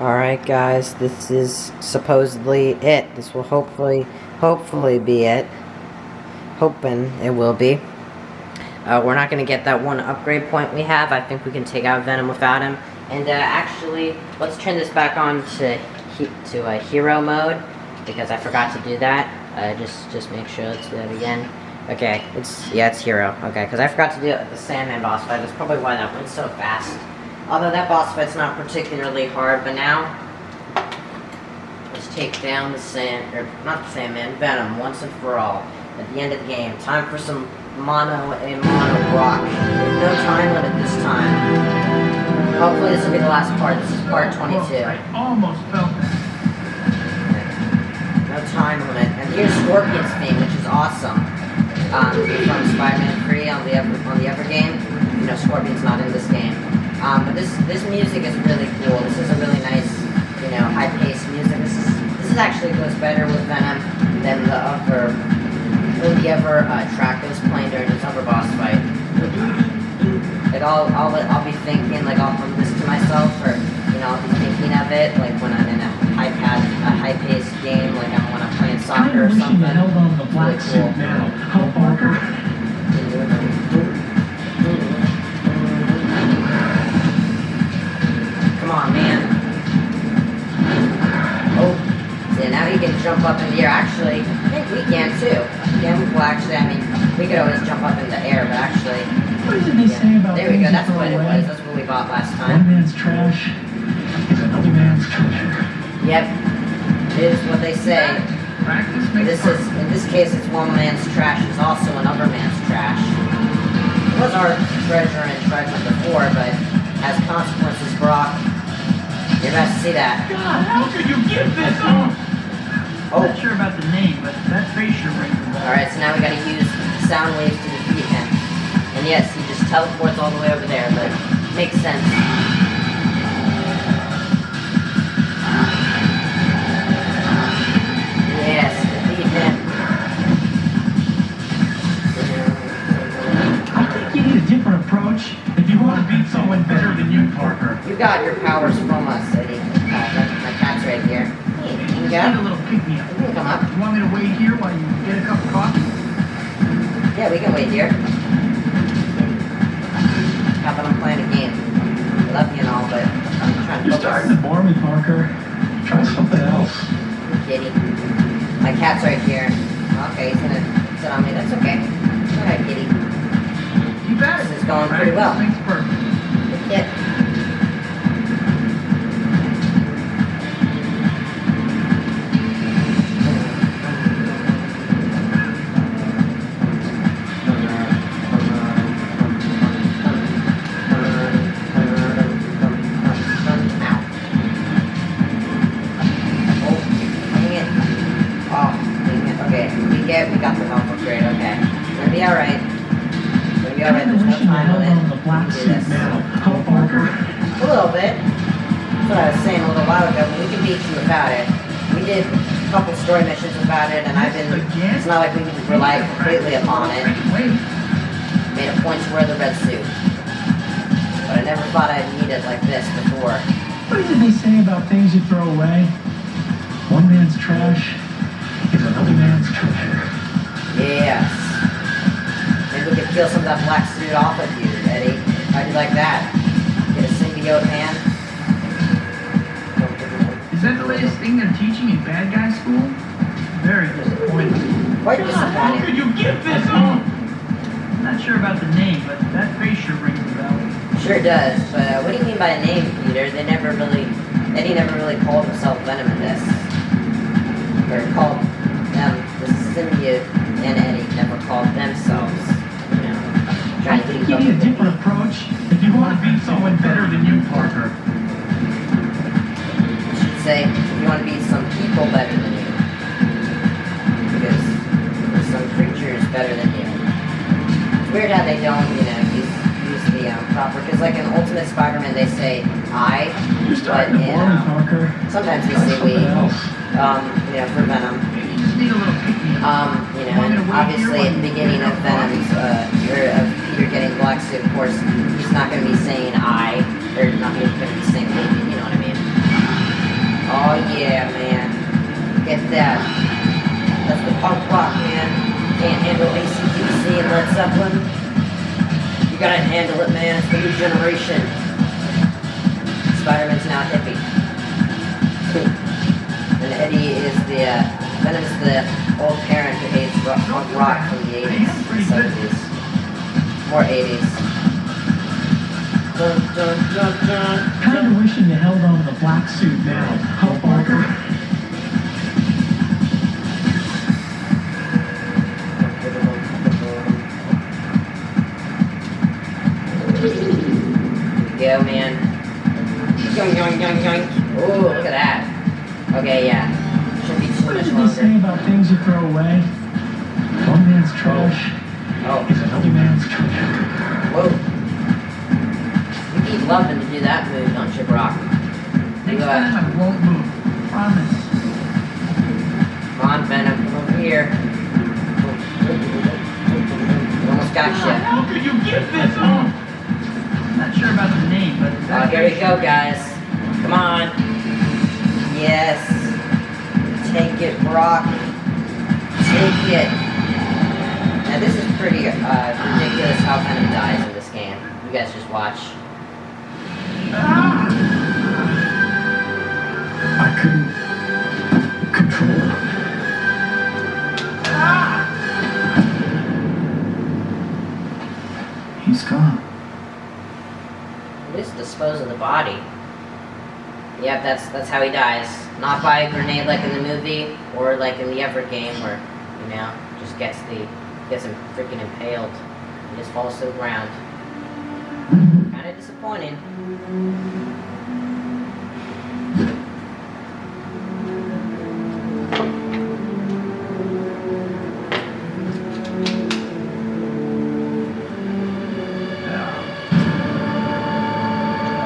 Alright guys, this is supposedly it. This will hopefully be it. Hoping it will be. We're not going to get that one upgrade point we have. I think we can take out Venom without him. And actually, let's turn this back on to hero mode, because I forgot to do that. Just make sure, let's do that again. Okay, it's hero. Okay, because I forgot to do it at the Sandman boss fight. That's probably why that went so fast. Although that boss fight's not particularly hard, but now let's take down the Sandman, Venom, once and for all. At the end of the game, time for some mono rock. With no time limit this time. Hopefully this will be the last part. This is part 22. I almost felt that. No time limit. And here's Scorpion's theme, which is awesome. From Spider-Man 3 on the other game. You know, Scorpion's not in this game. But this music is really cool. This is a really nice, you know, high-paced music. This actually goes better with Venom than the other track that was playing during this other boss fight. Like I'll be thinking, like I'll listen to myself, or you know, I'll be thinking of it like when I'm in a high-paced game, like when I'm playing soccer or something. I held on the black suit now. How Parker? Come on, man. Oh, see, now you can jump up in the air. Actually, I think we can too. Yeah, well, actually, I mean, we could always jump up in the air, but actually, What did they say about there we go. That's what it was. That's what we bought last One time. man's trash is another man's treasure. Yep, it is what they say. Practice makes In this case, it's one man's trash is also another man's trash. It was our treasure and treasure before, but as consequences, Brock, you're about to see that. God, how could you give this up? Oh. I'm not sure about the name, but that face sure rings a bell. Alright, so now we gotta use sound waves to defeat him. And yes, he just teleports all the way over there, but makes sense. Yes, defeat him. I think you need a different approach if you want to beat someone better than you, Parker. You got your powers from us, Eddie. My cat's right here. Hey, you can Just need a go? little pick-me-up. You can come up. You want me to wait here while you get a cup of coffee? Yeah, we can wait here. How about I'm playing a game? I love you and all, but I'm trying to You're starting to bore me, Parker. Try something else. Kitty. My cat's right here. Okay, he's gonna sit on me. That's okay. Alright, kitty. You bet. This is going pretty well. Practice makes perfect. Yeah. We got the health upgrade, okay. We're gonna be alright. We're gonna be alright, there's no time limit. The black We can do suit this. now. How Parker? A little bit. That's what I was saying a little while ago, but we can beat you without it. We did a couple story missions without it, and it's not like we relied completely upon it. Wait. Made a point to wear the red suit. But I never thought I'd need it like this before. What did they say about things you throw away? One man's trash is another man's treasure. Yes. Maybe we could peel some of that black suit off of you, Eddie. How'd you like that? Get a symbiote hand? Is that the latest thing they're teaching in bad guy school? Very disappointing. Quite God, how disappointing. could you give this up? I'm not sure about the name, but that face sure rings a bell. Sure does, but what do you mean by a name, Peter? Eddie never really called himself Venom in this. Or called them, the symbiote and Eddie never called themselves, you know, I trying to think keep you up need a with it. different approach if you want to beat someone better than you, Parker. You should say, you want to beat some people better than you. Because there's some creatures better than you. It's weird how they don't, you know, use the proper, because like in Ultimate Spider-Man they say I, You're but starting to in, bore me, Parker. sometimes they Try say we, something else. you know, for Venom. You just need a little pick-me-up. You know, and obviously at the beginning of Venom's, or of Peter getting Black Suit, of course, he's not going to be saying I, or not going to be saying maybe, you know what I mean? Oh yeah, man. Get that. That's the punk rock, man. Can't handle AC/DC and Led Zeppelin. You gotta handle it, man. It's the new generation. Spider-Man's now a hippie. And Eddie is the, Venom is the old parent who hates punk rock from the 80s and 70s. More 80s. Dun, dun, dun, dun, Kind of wishing you held on to the black suit now, huh, Parker? Go, man. Yoink, yoink, yoink, yoink. Ooh, look at that. Okay, yeah. Shouldn't be too What much did they say longer. about things you throw away? One man's trash Oh, is another man's treasure. whoa. You keep loving to do that move, don't you, Brock? Next time I won't move. Promise. Come on, Venom, come over here. We almost got you. How could you give this up? Not sure about the name, but Oh, here we go, guys. Come on. Yes. Take it, Brock. Take it. Now, this is pretty ridiculous how Venom dies in this game. You guys just watch. I couldn't control it. He's gone. At least dispose of the body. Yep, that's how he dies. Not by a grenade like in the movie, or like in the Ever game where, you know, just gets him freaking impaled. He just falls to the ground. Kinda disappointing.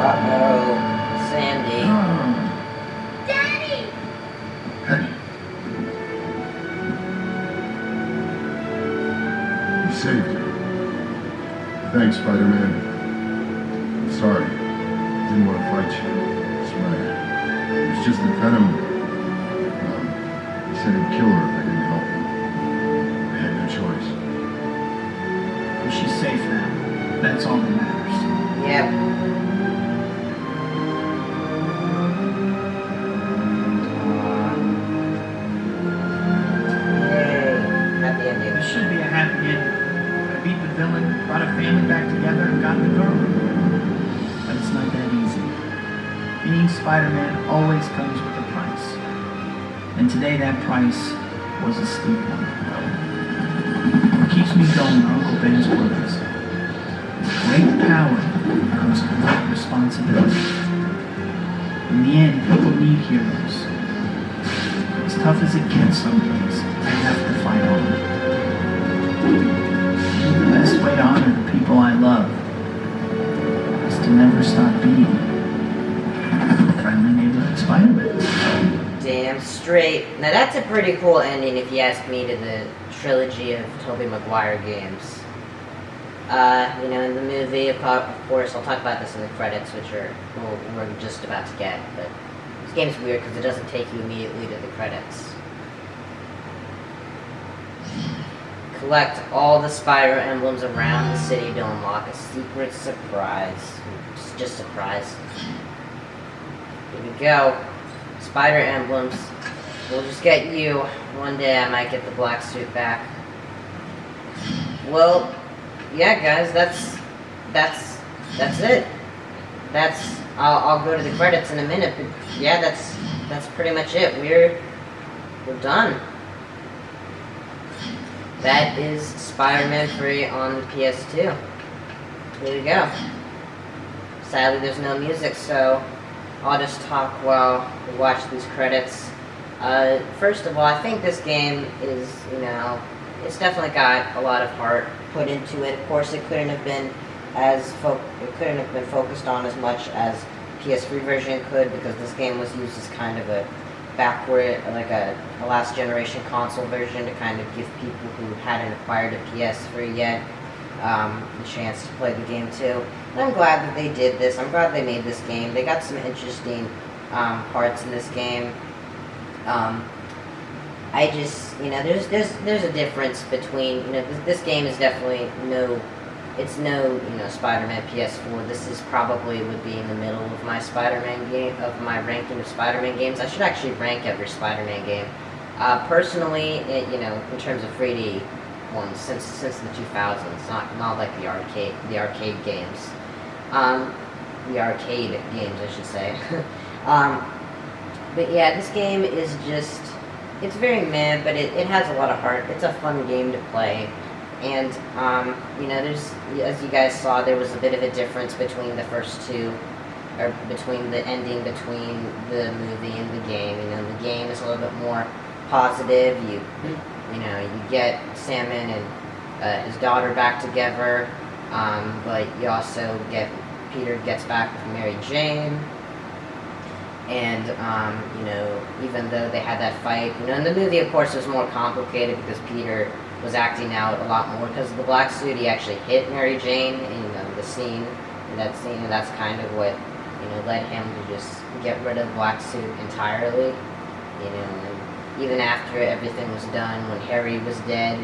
Uh-oh. Sandy. Daddy! You saved her. Thanks, Spider-Man. I'm sorry. Didn't want to fight you. It was just that Venom... he said he'd kill her if I didn't help him. I had no choice. She's safe now. That's all that matters. Yep. Yay. Happy ending. It should be a happy ending. I beat the villain, brought a family back together, and got the girl. But it's not that easy. Being Spider-Man always comes with a price. And today that price was a steep one. What keeps me going are Uncle Ben's words. With great power comes great responsibility. In the end, people need heroes. As tough as it gets some days, I have to fight on. The best way to honor the people I love is to never stop being a friendly neighborhood Spider-Man. Damn straight. Now that's a pretty cool ending if you ask me to the trilogy of Tobey Maguire games. You know, in the movie, of course, I'll talk about this in the credits, which we're just about to get, but this game's weird because it doesn't take you immediately to the credits. Collect all the spider emblems around the city to unlock a secret surprise. Just surprise. Here we go. Spider emblems. We'll just get you. One day I might get the black suit back. Well, yeah, guys, that's it. I'll go to the credits in a minute, but yeah, that's pretty much it. We're done. That is Spider-Man 3 on the PS2. Here we go. Sadly, there's no music, so I'll just talk while we watch these credits. First of all, I think this game is, you know, it's definitely got a lot of heart put into it. Of course, it couldn't have been focused on as much as PS3 version could, because this game was used as kind of a backward, like a last generation console version to kind of give people who hadn't acquired a PS3 yet a chance to play the game too. And I'm glad that they did this. I'm glad they made this game. They got some interesting parts in this game. I just, there's a difference between, this game is definitely no Spider-Man PS4. This is probably would be in the middle of my Spider-Man game, of my ranking of Spider-Man games. I should actually rank every Spider-Man game. Personally, in terms of 3D ones, since the 2000s, not like the arcade games. The arcade games, I should say. But yeah, this game is just, it's very meh, but it has a lot of heart. It's a fun game to play. And, there's, as you guys saw, there was a bit of a difference between the first two, or between the ending between the movie and the game. The game is a little bit more positive. You get Sandman and his daughter back together, but you also get Peter gets back with Mary Jane. And, even though they had that fight, in the movie, of course, it was more complicated because Peter was acting out a lot more because of the black suit. He actually hit Mary Jane in that scene, and that's kind of what, led him to just get rid of the black suit entirely, and even after everything was done, when Harry was dead,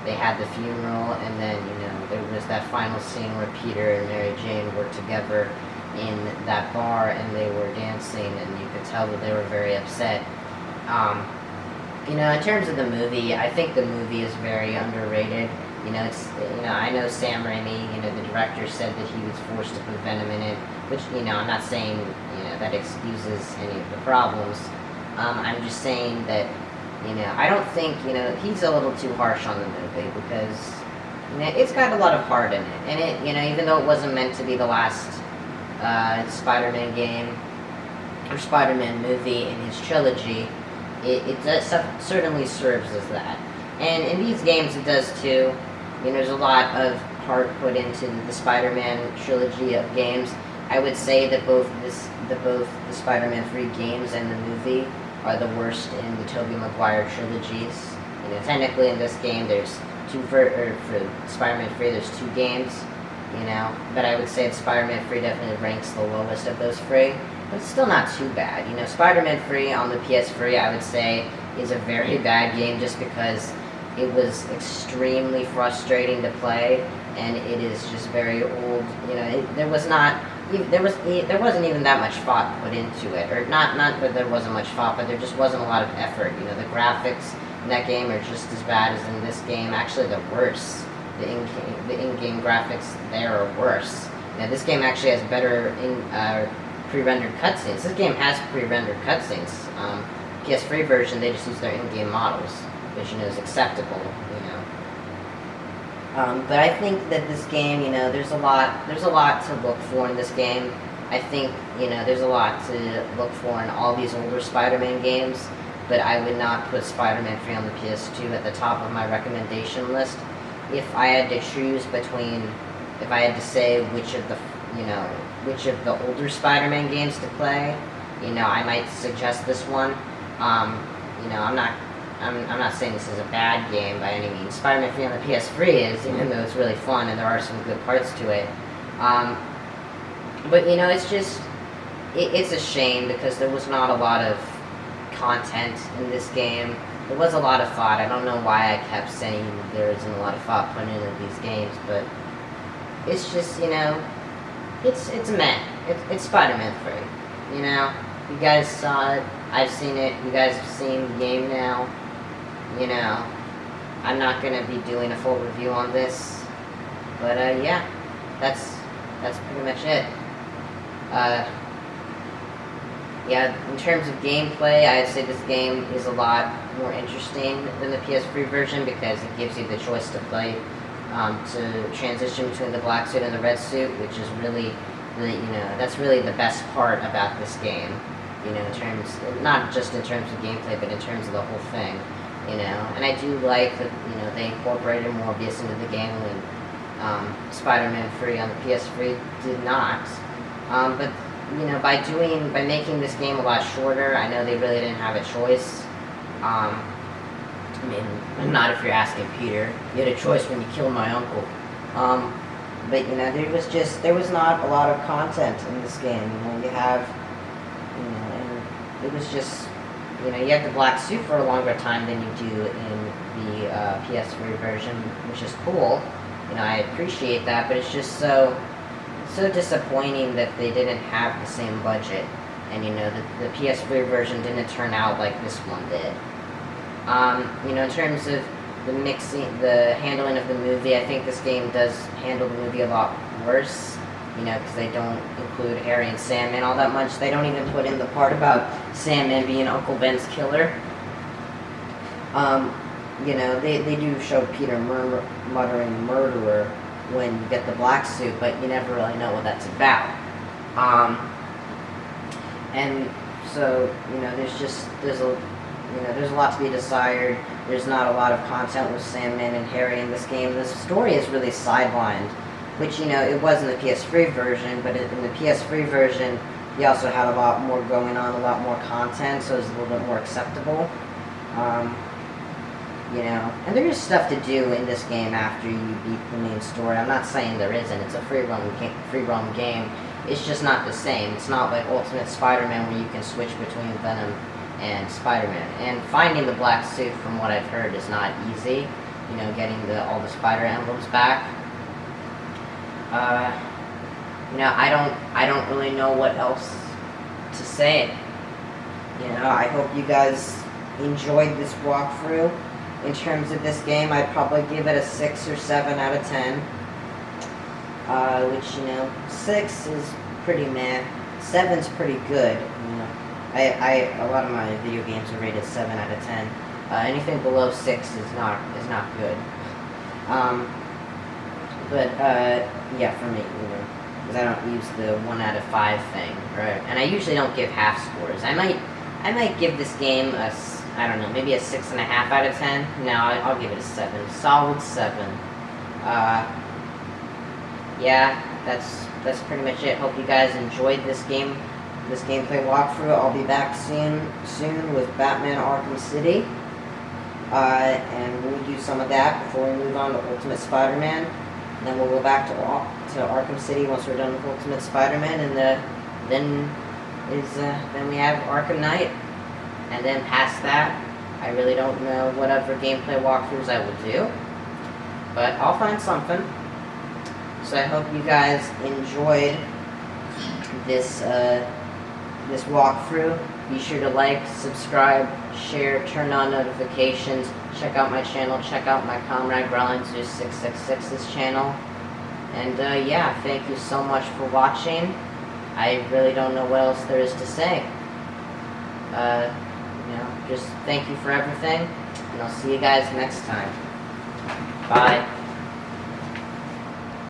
they had the funeral, and then, there was that final scene where Peter and Mary Jane were together in that bar, and they were dancing, and you could tell that they were very upset. In terms of the movie, I think the movie is very underrated. I know Sam Raimi, the director, said that he was forced to put Venom in it, which, I'm not saying, that excuses any of the problems. I'm just saying that, I don't think, he's a little too harsh on the movie because, it's got a lot of heart in it. And it, even though it wasn't meant to be the last Spider-Man game or Spider-Man movie in his trilogy, it does, certainly serves as that. And in these games it does too. There's a lot of heart put into the Spider-Man trilogy of games. I would say that both the Spider-Man 3 games and the movie are the worst in the Tobey Maguire trilogies. Technically in this game there's for Spider-Man 3 there's 2 games, but I would say that Spider-Man 3 definitely ranks the lowest of those 3. But it's still not too bad. Spider-Man 3 on the PS3, I would say, is a very bad game just because it was extremely frustrating to play, and it is just very old. There wasn't even that much thought put into it, or not that there wasn't much thought, but there just wasn't a lot of effort. The graphics in that game are just as bad as in this game. Actually, they're worse. The in-game graphics there are worse. This game actually has better pre-rendered cutscenes. This game has pre-rendered cutscenes. PS3 version, they just use their in-game models, which is acceptable. But I think that this game, there's a lot to look for in this game. I think, there's a lot to look for in all these older Spider-Man games, but I would not put Spider-Man 3 on the PS2 at the top of my recommendation list. If I had to choose between, if I had to say which of the older Spider-Man games to play, I might suggest this one. I'm not saying this is a bad game by any means. Spider-Man 3 on the PS3 is, even though it's really fun and there are some good parts to it. But it's just, it's a shame because there was not a lot of content in this game. There was a lot of thought. I don't know why I kept saying there isn't a lot of thought put into these games, but it's just, it's meh. It's Spider-Man 3, You guys saw it. I've seen it. You guys have seen the game now. I'm not going to be doing a full review on this. But, yeah. That's pretty much it. Yeah, in terms of gameplay, I'd say this game is a lot more interesting than the PS3 version because it gives you the choice to play, to transition between the black suit and the red suit, which is really, that's really the best part about this game, in terms, not just in terms of gameplay, but in terms of the whole thing, and I do like that, they incorporated Morbius into the game when Spider-Man 3 on the PS3 did not, but by making this game a lot shorter, I know they really didn't have a choice. Not if you're asking Peter. You had a choice when you killed my uncle. But there was not a lot of content in this game. You have and it was just, you had the black suit for a longer time than you do in the PS3 version, which is cool. I appreciate that, but it's just so disappointing that they didn't have the same budget, and the PS3 version didn't turn out like this one did. In terms of the handling of the movie, I think this game does handle the movie a lot worse, because they don't include Harry and Sandman all that much. They don't even put in the part about Sandman being Uncle Ben's killer. They do show Peter muttering murderer when you get the black suit, but you never really know what that's about. And so, there's a lot to be desired. There's not a lot of content with Sandman and Harry in this game. This story is really sidelined, which, it was in the PS3 version, but in the PS3 version, you also had a lot more going on, a lot more content, so it's a little bit more acceptable. And there is stuff to do in this game after you beat the main story. I'm not saying there isn't. It's a free roam game. It's just not the same. It's not like Ultimate Spider-Man where you can switch between Venom and Spider-Man. And finding the black suit, from what I've heard, is not easy. Getting all the spider emblems back. I don't really know what else to say. I hope you guys enjoyed this walkthrough. In terms of this game, I'd probably give it a 6 or 7 out of 10. Which, 6 is pretty meh. 7's pretty good. A lot of my video games are rated 7 out of 10. Anything below 6 is not good. Yeah, for me, because I don't use the 1 out of 5 thing, right? And I usually don't give half scores. I might give this game I don't know, maybe a 6.5 out of 10. No, I'll give it a 7. Solid 7. Yeah, that's pretty much it. Hope you guys enjoyed this gameplay walkthrough. I'll be back soon with Batman Arkham City. And we'll do some of that before we move on to Ultimate Spider-Man. And then we'll go back to Arkham City once we're done with Ultimate Spider-Man, and then we have Arkham Knight. And then past that, I really don't know what other gameplay walkthroughs I will do, but I'll find something. So I hope you guys enjoyed this walkthrough. Be sure to like, subscribe, share, turn on notifications, check out my channel, check out my comrade Growling2666's channel. And yeah, thank you so much for watching. I really don't know what else there is to say. Just thank you for everything, and I'll see you guys next time.